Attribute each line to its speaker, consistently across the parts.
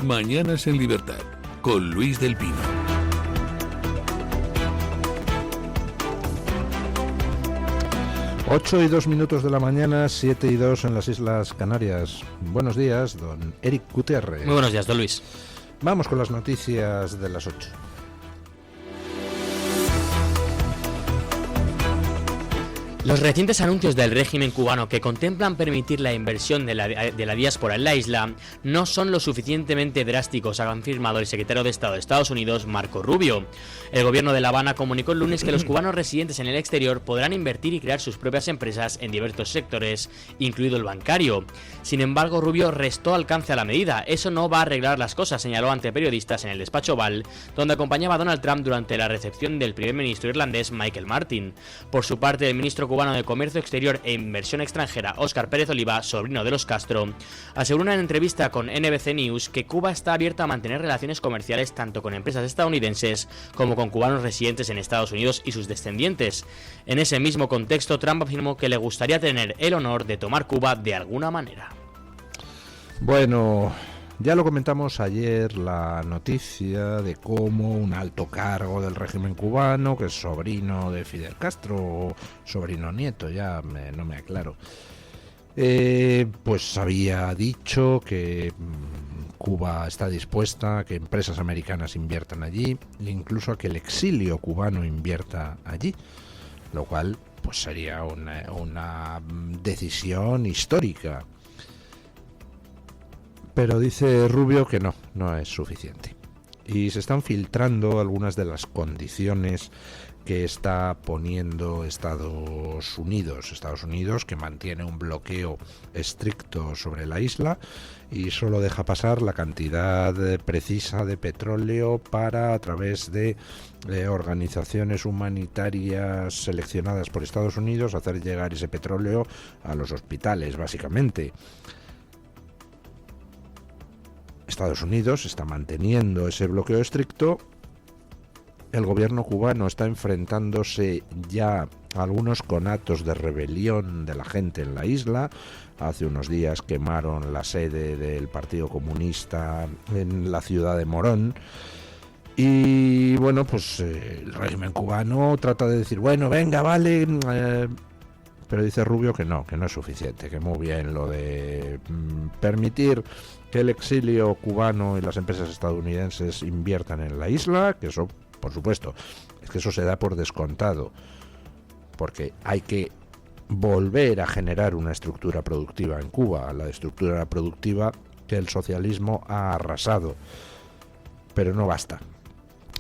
Speaker 1: Mañanas en Libertad, con Luis del Pino.
Speaker 2: Ocho y 2 minutos de la mañana, 7 y 2 en las Islas Canarias. Buenos días, don Eric Gutiérrez.
Speaker 3: Muy buenos días, don Luis.
Speaker 2: Vamos con las noticias de las 8.
Speaker 3: Los recientes anuncios del régimen cubano que contemplan permitir la inversión de la diáspora en la isla no son lo suficientemente drásticos, ha confirmado el secretario de Estado de Estados Unidos, Marco Rubio. El gobierno de La Habana comunicó el lunes que los cubanos residentes en el exterior podrán invertir y crear sus propias empresas en diversos sectores, incluido el bancario. Sin embargo, Rubio restó alcance a la medida. Eso no va a arreglar las cosas, señaló ante periodistas en el despacho Oval, donde acompañaba a Donald Trump durante la recepción del primer ministro irlandés Michael Martin. Por su parte, el ministro cubano de Comercio Exterior e Inversión Extranjera, Óscar Pérez Oliva, sobrino de los Castro, aseguró en una entrevista con NBC News que Cuba está abierta a mantener relaciones comerciales tanto con empresas estadounidenses como con cubanos residentes en Estados Unidos y sus descendientes. En ese mismo contexto, Trump afirmó que le gustaría tener el honor de tomar Cuba de alguna manera.
Speaker 2: Bueno, ya lo comentamos ayer, la noticia de cómo un alto cargo del régimen cubano, que es sobrino de Fidel Castro, o sobrino nieto, ya no me aclaro, pues había dicho que Cuba está dispuesta a que empresas americanas inviertan allí, e incluso a que el exilio cubano invierta allí, lo cual pues sería una decisión histórica. Pero dice Rubio que no es suficiente. Y se están filtrando algunas de las condiciones que está poniendo Estados Unidos. Estados Unidos, que mantiene un bloqueo estricto sobre la isla y solo deja pasar la cantidad precisa de petróleo para, a través de organizaciones humanitarias seleccionadas por Estados Unidos, hacer llegar ese petróleo a los hospitales, básicamente. Estados Unidos está manteniendo ese bloqueo estricto. El gobierno cubano está enfrentándose ya a algunos conatos de rebelión de la gente en la isla. Hace unos días quemaron la sede del Partido Comunista en la ciudad de Morón. Y bueno, pues el régimen cubano trata de decir, bueno, venga, vale, pero dice Rubio que no es suficiente, que muy bien lo de permitir que el exilio cubano y las empresas estadounidenses inviertan en la isla, que eso, por supuesto, es que eso se da por descontado, porque hay que volver a generar una estructura productiva en Cuba, la estructura productiva que el socialismo ha arrasado, pero no basta.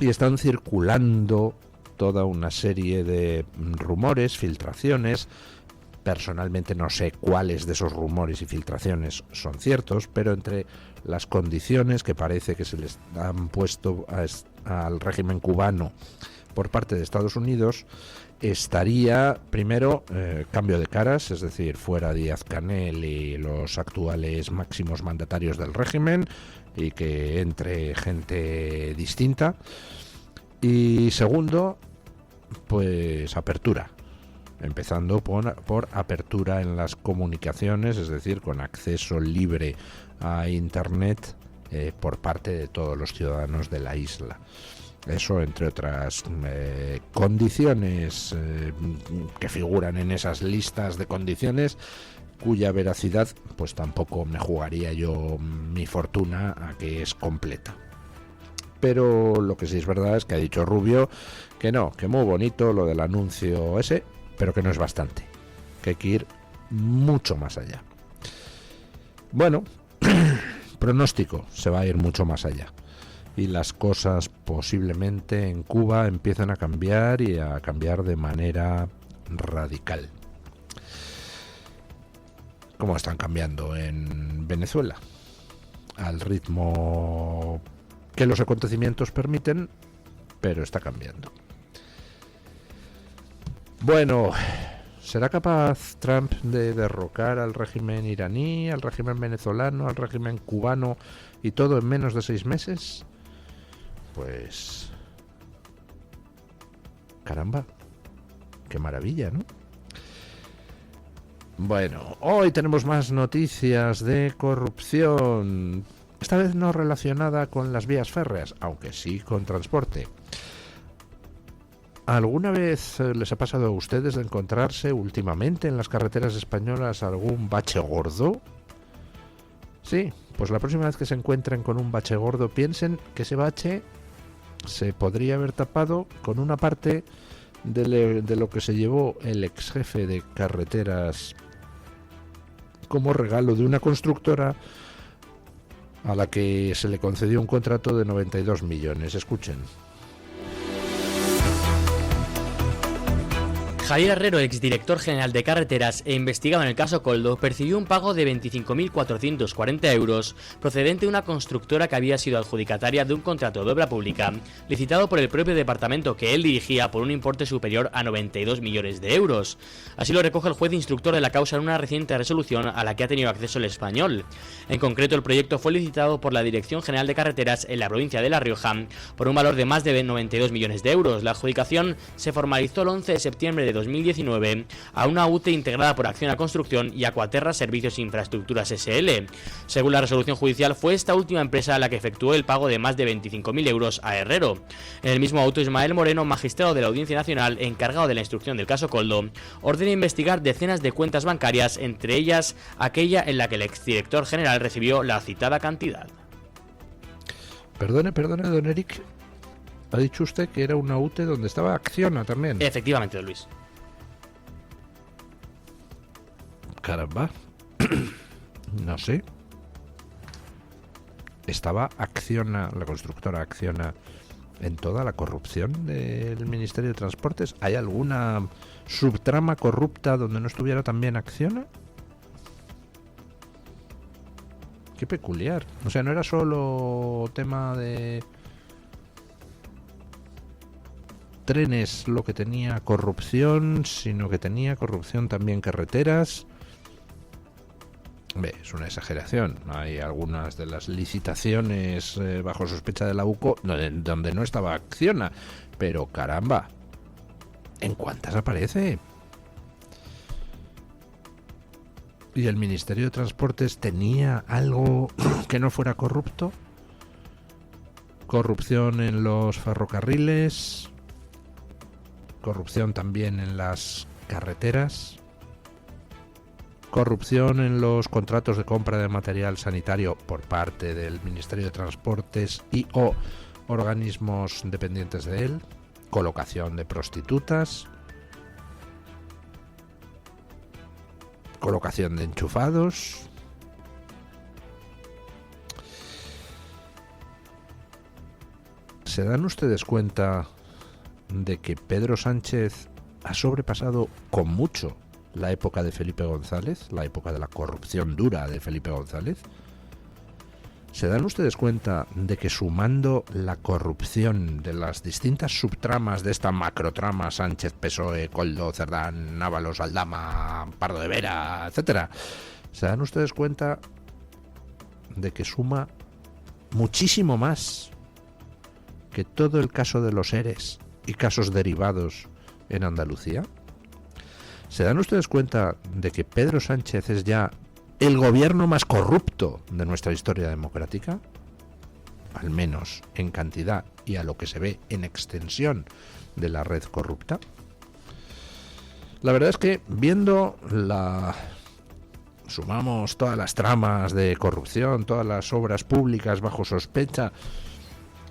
Speaker 2: Y están circulando toda una serie de rumores, filtraciones. Personalmente no sé cuáles de esos rumores y filtraciones son ciertos, pero entre las condiciones que parece que se les han puesto al régimen cubano por parte de Estados Unidos, estaría primero cambio de caras, es decir, fuera Díaz-Canel y los actuales máximos mandatarios del régimen, y que entre gente distinta. Y segundo, pues apertura. Empezando por apertura en las comunicaciones, es decir, con acceso libre a Internet por parte de todos los ciudadanos de la isla. Eso, entre otras condiciones que figuran en esas listas de condiciones, cuya veracidad pues tampoco me jugaría yo mi fortuna a que es completa. Pero lo que sí es verdad es que ha dicho Rubio que no, que muy bonito lo del anuncio ese, pero que no es bastante, que hay que ir mucho más allá. Bueno, pronóstico, se va a ir mucho más allá. Y las cosas posiblemente en Cuba empiezan a cambiar, y a cambiar de manera radical. ¿Cómo están cambiando en Venezuela? Al ritmo que los acontecimientos permiten, pero está cambiando. Bueno, ¿será capaz Trump de derrocar al régimen iraní, al régimen venezolano, al régimen cubano y todo en menos de 6 meses? Pues caramba, qué maravilla, ¿no? Bueno, hoy tenemos más noticias de corrupción. esta vez no relacionada con las vías férreas, aunque sí con transporte. ¿Alguna vez les ha pasado a ustedes de encontrarse últimamente en las carreteras españolas algún bache gordo? Sí, pues la próxima vez que se encuentren con un bache gordo, piensen que ese bache se podría haber tapado con una parte de lo que se llevó el ex jefe de carreteras como regalo de una constructora a la que se le concedió un contrato de 92 millones. Escuchen.
Speaker 3: Javier Herrero, exdirector general de Carreteras e investigado en el caso Koldo, percibió un pago de 25.440 euros procedente de una constructora que había sido adjudicataria de un contrato de obra pública licitado por el propio departamento que él dirigía por un importe superior a 92 millones de euros. Así lo recoge el juez instructor de la causa en una reciente resolución a la que ha tenido acceso el Español. En concreto, el proyecto fue licitado por la Dirección General de Carreteras en la provincia de La Rioja por un valor de más de 92 millones de euros. La adjudicación se formalizó el 11 de septiembre de 2019 a una UTE integrada por Acciona Construcción y Aquaterra Servicios e Infraestructuras SL. Según la resolución judicial, fue esta última empresa la que efectuó el pago de más de 25.000 euros a Herrero. En el mismo auto, Ismael Moreno, magistrado de la Audiencia Nacional encargado de la instrucción del caso Koldo, ordena investigar decenas de cuentas bancarias, entre ellas aquella en la que el exdirector general recibió la citada cantidad.
Speaker 2: Perdone, don Eric. Ha dicho usted que era una UTE donde estaba Acciona también.
Speaker 3: Efectivamente, don Luis.
Speaker 2: Caramba. No sé. ¿Estaba Acciona, la constructora Acciona, en toda la corrupción del Ministerio de Transportes? ¿Hay alguna subtrama corrupta donde no estuviera también Acciona? Qué peculiar. O sea, no era solo tema de trenes lo que tenía corrupción, sino que tenía corrupción también carreteras. Es una exageración. Hay algunas de las licitaciones bajo sospecha de la UCO donde no estaba Acciona, pero caramba, ¿en cuántas aparece? ¿Y el Ministerio de Transportes tenía algo que no fuera corrupto? Corrupción en los ferrocarriles, corrupción también en las carreteras, corrupción en los contratos de compra de material sanitario por parte del Ministerio de Transportes y o organismos dependientes de él, colocación de prostitutas, colocación de enchufados. ¿Se dan ustedes cuenta de que Pedro Sánchez ha sobrepasado con mucho la época de Felipe González, la época de la corrupción dura de Felipe González? ¿Se dan ustedes cuenta de que sumando la corrupción de las distintas subtramas de esta macrotrama Sánchez, PSOE, Koldo, Cerdán, Ábalos, Aldama, Pardo de Vera, etcétera, se dan ustedes cuenta de que suma muchísimo más que todo el caso de los ERES y casos derivados en Andalucía? ¿Se dan ustedes cuenta de que Pedro Sánchez es ya el gobierno más corrupto de nuestra historia democrática? Al menos en cantidad y a lo que se ve en extensión de la red corrupta. La verdad es que sumamos todas las tramas de corrupción, todas las obras públicas bajo sospecha,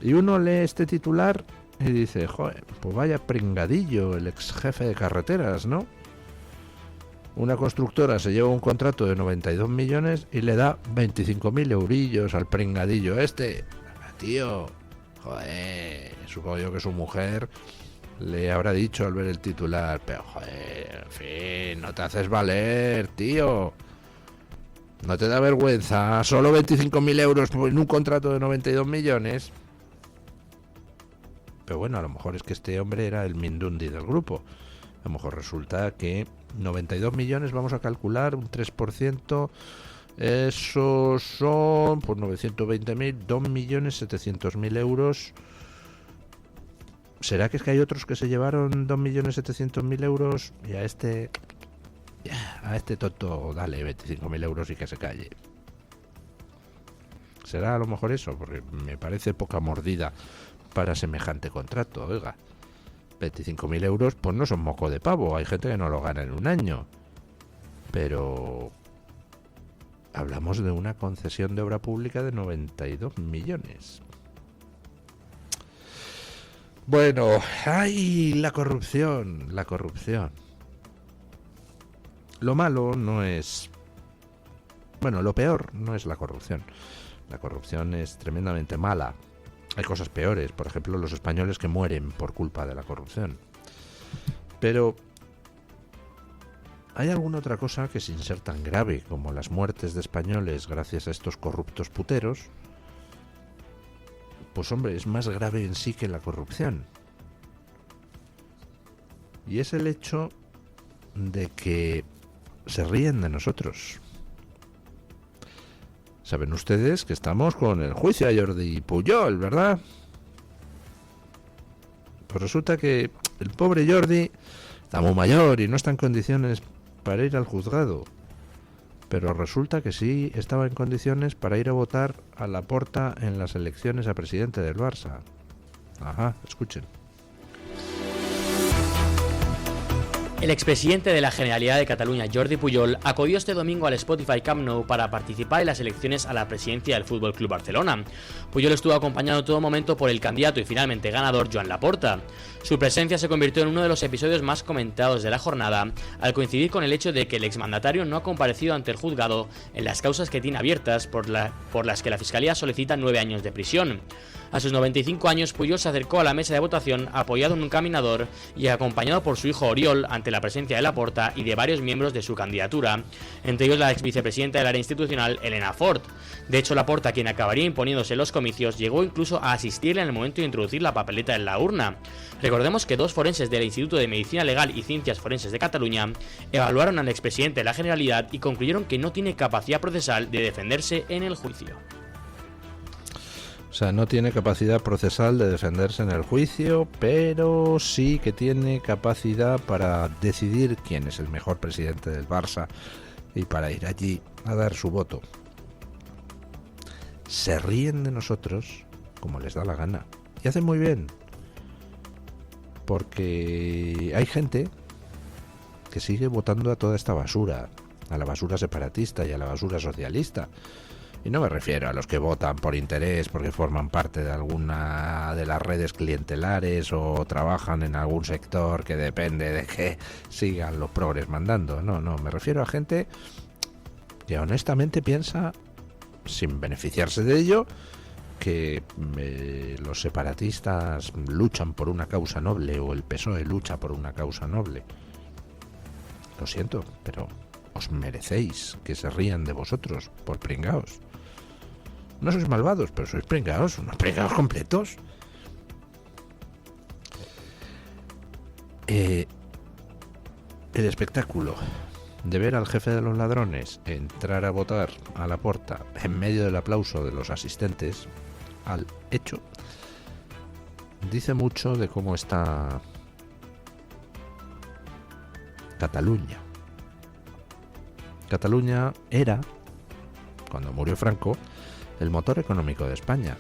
Speaker 2: y uno lee este titular y dice, joder, pues vaya pringadillo el ex jefe de carreteras, ¿no? Una constructora se lleva un contrato de 92 millones y le da 25.000 eurillos al pringadillo este. Tío, joder, supongo yo que su mujer le habrá dicho al ver el titular, pero joder, en fin, no te haces valer, tío. ¿No te da vergüenza? Solo 25.000 euros en un contrato de 92 millones. Pero bueno, a lo mejor es que este hombre era el Mindundi del grupo. A lo mejor resulta que 92 millones, vamos a calcular un 3%, esos son pues 920.000, 2.700.000 euros. ¿Será que es que hay otros que se llevaron 2.700.000 euros y a este tonto dale 25.000 euros y que se calle? Será a lo mejor eso, porque me parece poca mordida para semejante contrato. Oiga, 25.000 euros pues no son moco de pavo, hay gente que no lo gana en un año, pero hablamos de una concesión de obra pública de 92 millones. Bueno, ¡ay! La corrupción. Lo malo no es... Bueno, lo peor no es la corrupción. La corrupción es tremendamente mala. Hay cosas peores, por ejemplo, los españoles que mueren por culpa de la corrupción. Pero ¿hay alguna otra cosa que, sin ser tan grave como las muertes de españoles gracias a estos corruptos puteros, pues hombre, es más grave en sí que la corrupción? Y es el hecho de que se ríen de nosotros. Saben ustedes que estamos con el juicio a Jordi Pujol, ¿verdad? Pues resulta que el pobre Jordi está muy mayor y no está en condiciones para ir al juzgado. Pero resulta que sí estaba en condiciones para ir a votar a Laporta en las elecciones a presidente del Barça. Ajá, escuchen.
Speaker 3: El expresidente de la Generalidad de Cataluña, Jordi Pujol, acudió este domingo al Spotify Camp Nou para participar en las elecciones a la presidencia del Fútbol Club Barcelona. Pujol estuvo acompañado en todo momento por el candidato y finalmente ganador Joan Laporta. Su presencia se convirtió en uno de los episodios más comentados de la jornada, al coincidir con el hecho de que el exmandatario no ha comparecido ante el juzgado en las causas que tiene abiertas, por las que la Fiscalía solicita 9 años de prisión. A sus 95 años, Pujol se acercó a la mesa de votación apoyado en un caminador y acompañado por su hijo Oriol ante la presencia de Laporta y de varios miembros de su candidatura, entre ellos la ex vicepresidenta del área institucional, Elena Fort. De hecho, Laporta, quien acabaría imponiéndose en los comicios, llegó incluso a asistirle en el momento de introducir la papeleta en la urna. Recordemos que 2 forenses del Instituto de Medicina Legal y Ciencias Forenses de Cataluña evaluaron al expresidente de la Generalidad y concluyeron que no tiene capacidad procesal de defenderse en el juicio.
Speaker 2: O sea, no tiene capacidad procesal de defenderse en el juicio, pero sí que tiene capacidad para decidir quién es el mejor presidente del Barça y para ir allí a dar su voto. Se ríen de nosotros como les da la gana. Y hacen muy bien. Porque hay gente que sigue votando a toda esta basura, a la basura separatista y a la basura socialista. Y no me refiero a los que votan por interés porque forman parte de alguna de las redes clientelares o trabajan en algún sector que depende de que sigan los progres mandando. No, me refiero a gente que honestamente piensa, sin beneficiarse de ello, que los separatistas luchan por una causa noble o el PSOE lucha por una causa noble. Lo siento, pero os merecéis que se rían de vosotros por pringaos. No sois malvados, pero sois pringaos, unos pringaos completos. El espectáculo de ver al jefe de los ladrones entrar a votar a Laporta en medio del aplauso de los asistentes al hecho dice mucho de cómo está Cataluña. Cataluña era, cuando murió Franco, el motor económico de España.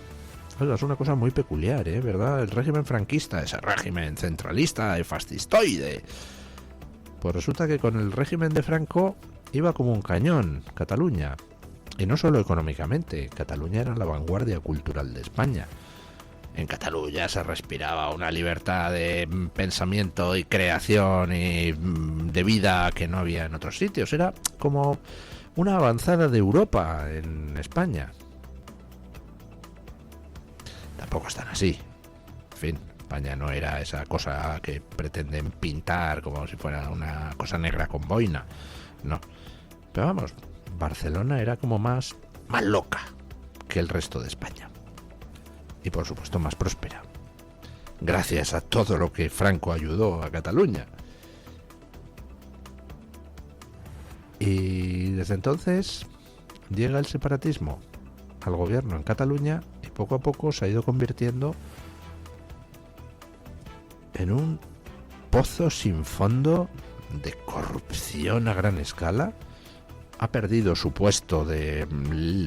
Speaker 2: Oiga, es una cosa muy peculiar, ¿verdad? El régimen franquista, ese régimen centralista y fascistoide. Pues resulta que con el régimen de Franco iba como un cañón Cataluña. Y no solo económicamente, Cataluña era la vanguardia cultural de España. En Cataluña se respiraba una libertad de pensamiento y creación y de vida que no había en otros sitios. Era como una avanzada de Europa en España. Tampoco están así. En fin, España no era esa cosa que pretenden pintar como si fuera una cosa negra con boina. No. Pero vamos, Barcelona era como más loca que el resto de España. Y por supuesto más próspera. Gracias a todo lo que Franco ayudó a Cataluña. Y desde entonces llega el separatismo al gobierno en Cataluña y poco a poco se ha ido convirtiendo en un pozo sin fondo de corrupción a gran escala ha perdido su puesto de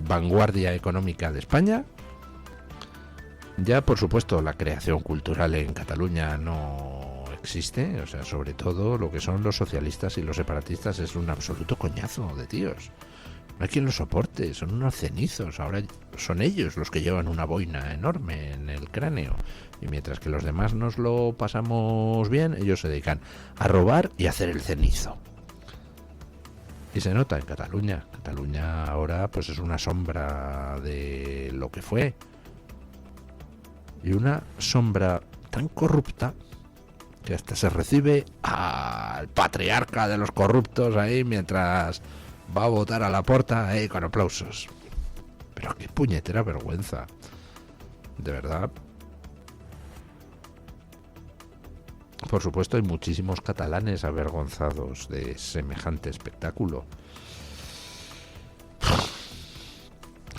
Speaker 2: vanguardia económica de España. Ya, por supuesto, la creación cultural en Cataluña no existe, o sea, sobre todo lo que son los socialistas y los separatistas es un absoluto coñazo de tíos. No hay quien los soporte, son unos cenizos. Ahora son ellos los que llevan una boina enorme en el cráneo. Y mientras que los demás nos lo pasamos bien, ellos se dedican a robar y a hacer el cenizo. Y se nota en Cataluña. Cataluña ahora pues es una sombra de lo que fue. Y una sombra tan corrupta que hasta se recibe al patriarca de los corruptos ahí mientras va a votar a Laporta con aplausos. Pero qué puñetera vergüenza. De verdad. Por supuesto, hay muchísimos catalanes avergonzados de semejante espectáculo.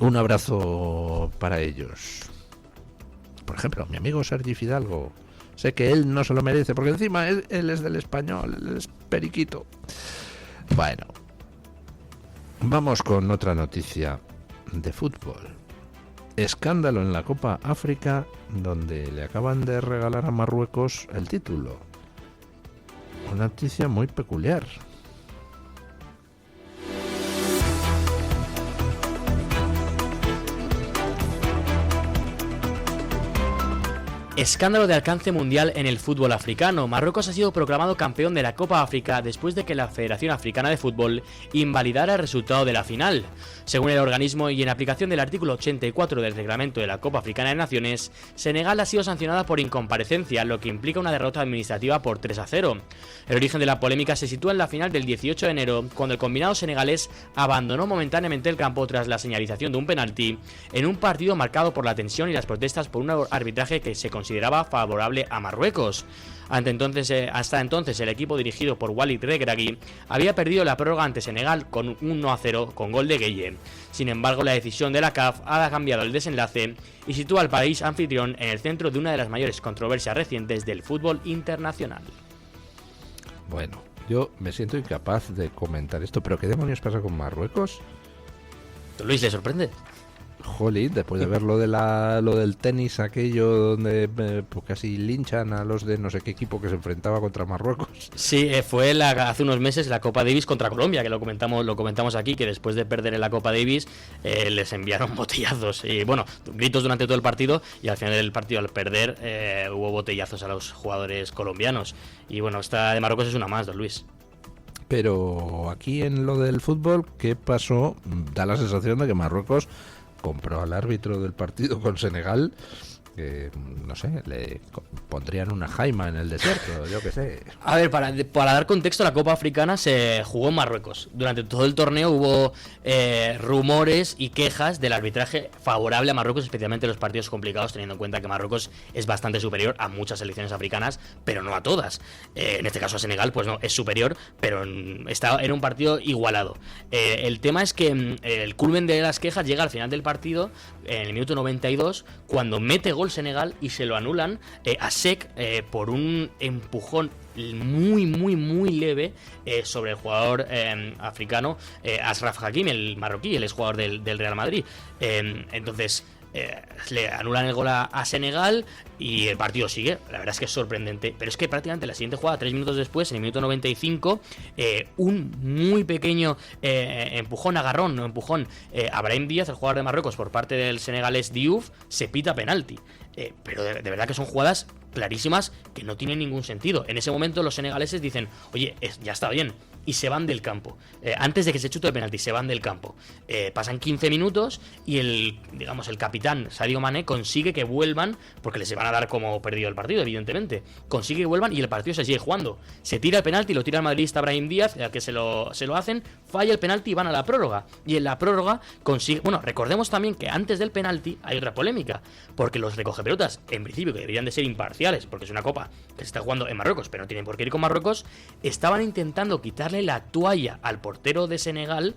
Speaker 2: Un abrazo para ellos. Por ejemplo, mi amigo Sergi Fidalgo. Sé que él no se lo merece, porque encima él es del Español, él es periquito. Bueno, vamos con otra noticia de fútbol. Escándalo en la Copa África, donde le acaban de regalar a Marruecos el título. Una noticia muy peculiar.
Speaker 3: Escándalo de alcance mundial en el fútbol africano. Marruecos ha sido proclamado campeón de la Copa África después de que la Federación Africana de Fútbol invalidara el resultado de la final. Según el organismo y en aplicación del artículo 84 del reglamento de la Copa Africana de Naciones, Senegal ha sido sancionada por incomparecencia, lo que implica una derrota administrativa por 3-0. El origen de la polémica se sitúa en la final del 18 de enero, cuando el combinado senegalés abandonó momentáneamente el campo tras la señalización de un penalti, en un partido marcado por la tensión y las protestas por un arbitraje que se consideraba favorable a Marruecos. Hasta entonces el equipo dirigido por Walid Regragui había perdido la prórroga ante Senegal con 1-0 con gol de Gueye. Sin embargo, la decisión de la CAF ha cambiado el desenlace y sitúa al país anfitrión en el centro de una de las mayores controversias recientes del fútbol internacional.
Speaker 2: Bueno, yo me siento incapaz de comentar esto, pero ¿qué demonios pasa con Marruecos?
Speaker 3: Luis, ¿le sorprende?
Speaker 2: Jolín, después de ver lo del tenis aquello donde pues casi linchan a los de no sé qué equipo que se enfrentaba contra Marruecos.
Speaker 3: Sí, fue hace unos meses la Copa Davis contra Colombia, que lo comentamos aquí, que después de perder en la Copa Davis les enviaron botellazos y bueno, gritos durante todo el partido, y al final del partido, al perder, hubo botellazos a los jugadores colombianos. Y bueno, esta de Marruecos es una más, don Luis.
Speaker 2: Pero aquí en lo del fútbol, ¿qué pasó? Da la sensación de que Marruecos compró al árbitro del partido con Senegal, que no sé, le pondrían una jaima en el desierto, yo qué sé.
Speaker 3: A ver, para dar contexto, la Copa Africana se jugó en Marruecos. Durante todo el torneo hubo rumores y quejas del arbitraje favorable a Marruecos, especialmente en los partidos complicados, teniendo en cuenta que Marruecos es bastante superior a muchas selecciones africanas, pero no a todas. En este caso a Senegal, pues no, es superior, pero era un partido igualado. El tema es que el culmen de las quejas llega al final del partido, en el minuto 92, cuando mete gol Senegal y se lo anulan a Sek por un empujón muy leve sobre el jugador africano Ashraf Hakimi, el marroquí, el exjugador del Real Madrid. Entonces le anulan el gol a Senegal y el partido sigue. La verdad es que es sorprendente, pero es que prácticamente la siguiente jugada, 3 minutos después, en el minuto 95, un muy pequeño agarrón a Brahim Díaz, el jugador de Marruecos, por parte del senegalés Diouf, se pita penalti. Pero de verdad que son jugadas clarísimas que no tienen ningún sentido. En ese momento los senegaleses dicen, oye, ya está bien, y se van del campo. Antes de que se chute el penalti, se van del campo. Pasan 15 minutos y el capitán Sadio Mané consigue que vuelvan, porque les van a dar como perdido el partido, evidentemente. Consigue que vuelvan y el partido se sigue jugando. Se tira el penalti, lo tira el madridista Brahim Díaz, que se lo hacen, falla el penalti y van a la prórroga. Y en la prórroga consigue... Bueno, recordemos también que antes del penalti hay otra polémica, porque los recogepelotas, en principio, que deberían de ser imparciales, porque es una copa que se está jugando en Marruecos, pero no tienen por qué ir con Marruecos, estaban intentando quitarle la toalla al portero de Senegal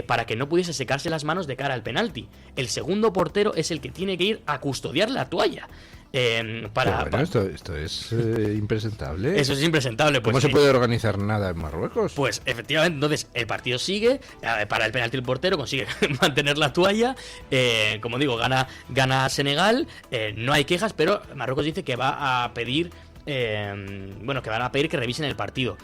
Speaker 3: para que no pudiese secarse las manos de cara al penalti. El segundo portero es el que tiene que ir a custodiar la toalla.
Speaker 2: Esto es impresentable.
Speaker 3: Eso es impresentable. Pues,
Speaker 2: ¿Cómo se puede organizar nada en Marruecos?
Speaker 3: Pues efectivamente, entonces el partido sigue, para el penalti el portero consigue mantener la toalla, como digo, gana Senegal, no hay quejas, pero Marruecos dice que va a pedir, que van a pedir que revisen el partido.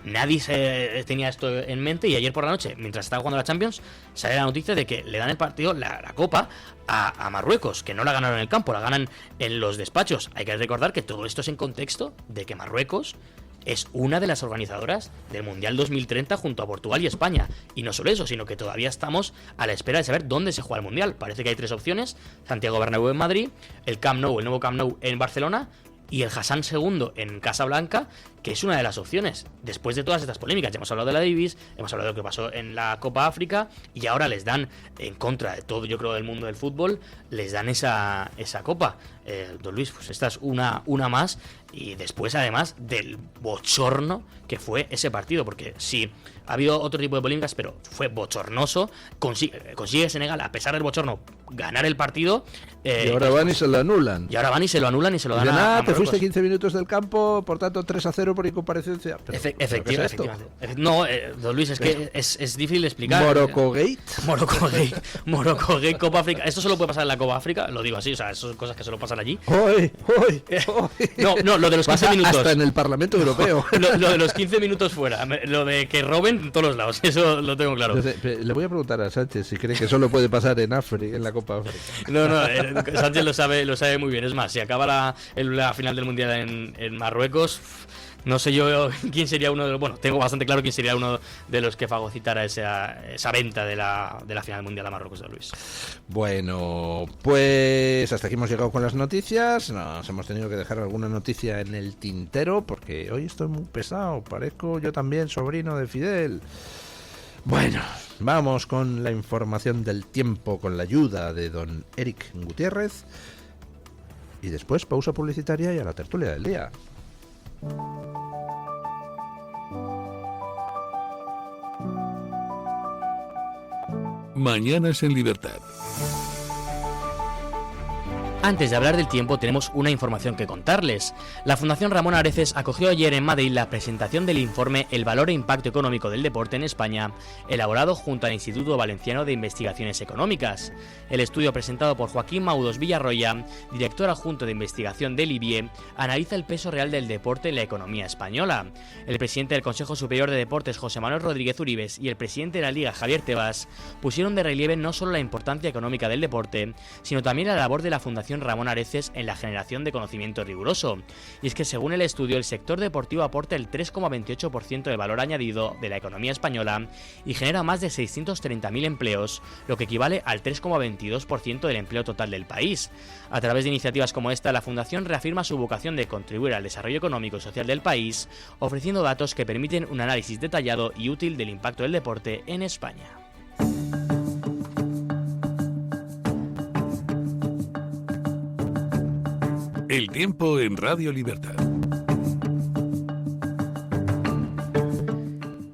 Speaker 3: Nadie tenía esto en mente y ayer por la noche, mientras estaba jugando la Champions, sale la noticia de que le dan el partido, la Copa, a Marruecos, que no la ganaron en el campo, la ganan en los despachos. Hay que recordar que todo esto es en contexto de que Marruecos es una de las organizadoras del Mundial 2030 junto a Portugal y España. Y no solo eso, sino que todavía estamos a la espera de saber dónde se juega el Mundial. Parece que hay 3 opciones: Santiago Bernabéu en Madrid, el Camp Nou, el nuevo Camp Nou en Barcelona, y el Hassan II en Casablanca, que es una de las opciones. Después de todas estas polémicas, ya hemos hablado de la Davis, hemos hablado de lo que pasó en la Copa África, y ahora les dan, en contra de todo, yo creo, del mundo del fútbol, les dan esa Copa. Don Luis, pues esta es una más, y después, además, del bochorno que fue ese partido, porque sí, ha habido otro tipo de polémicas, pero fue bochornoso. Consigue Senegal, a pesar del bochorno, ganar el partido.
Speaker 2: Y ahora van y se lo anulan.
Speaker 3: Y ahora van y se lo anulan y se lo dan a
Speaker 2: te fuiste 15 minutos del campo, por tanto 3-0 por incomparecencia.
Speaker 3: Efectivamente. No, don Luis, es que es difícil de explicar. Morocco-Gate, Copa África. Esto solo puede pasar en la Copa África, lo digo así, o sea, eso son cosas que solo pasan allí. No, lo de los 15 minutos.
Speaker 2: Hasta en el Parlamento Europeo.
Speaker 3: Lo de los 15 minutos fuera, lo de que roben en todos los lados, eso lo tengo claro.
Speaker 2: Entonces, le voy a preguntar a Sánchez si cree que solo puede pasar en África, en la Copa África.
Speaker 3: No, Sánchez lo sabe muy bien. Es más, si acaba la final del Mundial en Marruecos, no sé yo quién sería uno de los... Bueno, tengo bastante claro quién sería uno de los que fagocitara esa venta de la final del Mundial a Marruecos, de Luis.
Speaker 2: Bueno, pues hasta aquí hemos llegado con las noticias. Nos hemos tenido que dejar alguna noticia en el tintero porque hoy estoy muy pesado. Parezco yo también sobrino de Fidel. Bueno, vamos con la información del tiempo con la ayuda de don Eric Gutiérrez. Y después pausa publicitaria y a la tertulia del día.
Speaker 1: Mañanas en Libertad.
Speaker 3: Antes de hablar del tiempo, tenemos una información que contarles. La Fundación Ramón Areces acogió ayer en Madrid la presentación del informe El valor e impacto económico del deporte en España, elaborado junto al Instituto Valenciano de Investigaciones Económicas. El estudio presentado por Joaquín Maudos Villarroya, director adjunto de investigación del IBIE, analiza el peso real del deporte en la economía española. El presidente del Consejo Superior de Deportes, José Manuel Rodríguez Uribes, y el presidente de la Liga, Javier Tebas, pusieron de relieve no solo la importancia económica del deporte, sino también la labor de la Fundación Ramón Areces en la generación de conocimiento riguroso. Y es que según el estudio, el sector deportivo aporta el 3,28% del valor añadido de la economía española y genera más de 630.000 empleos, lo que equivale al 3,22% del empleo total del país. A través de iniciativas como esta, la Fundación reafirma su vocación de contribuir al desarrollo económico y social del país, ofreciendo datos que permiten un análisis detallado y útil del impacto del deporte en España.
Speaker 1: El tiempo en Radio Libertad.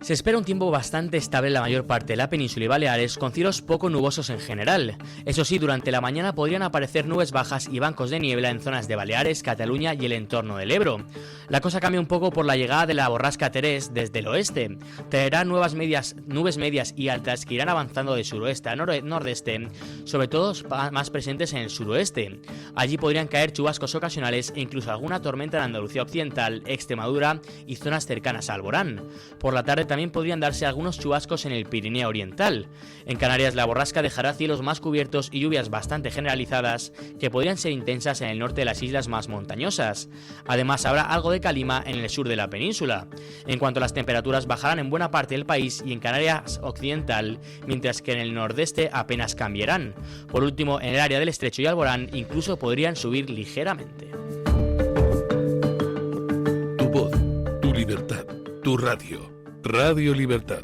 Speaker 3: Se espera un tiempo bastante estable en la mayor parte de la península y Baleares, con cielos poco nubosos en general. Eso sí, durante la mañana podrían aparecer nubes bajas y bancos de niebla en zonas de Baleares, Cataluña y el entorno del Ebro. La cosa cambia un poco por la llegada de la borrasca Terés desde el oeste. Traerá nubes medias y altas que irán avanzando de suroeste a nordeste, sobre todo más presentes en el suroeste. Allí podrían caer chubascos ocasionales e incluso alguna tormenta en Andalucía Occidental, Extremadura y zonas cercanas a Alborán. Por la tarde también podrían darse algunos chubascos en el Pirineo Oriental. En Canarias la borrasca dejará cielos más cubiertos y lluvias bastante generalizadas que podrían ser intensas en el norte de las islas más montañosas. Además habrá algo de calima en el sur de la península. En cuanto a las temperaturas, bajarán en buena parte del país y en Canarias Occidental, mientras que en el nordeste apenas cambiarán. Por último, en el área del Estrecho y Alborán incluso podrían subir ligeramente.
Speaker 1: Tu voz, tu libertad, tu radio. Radio Libertad.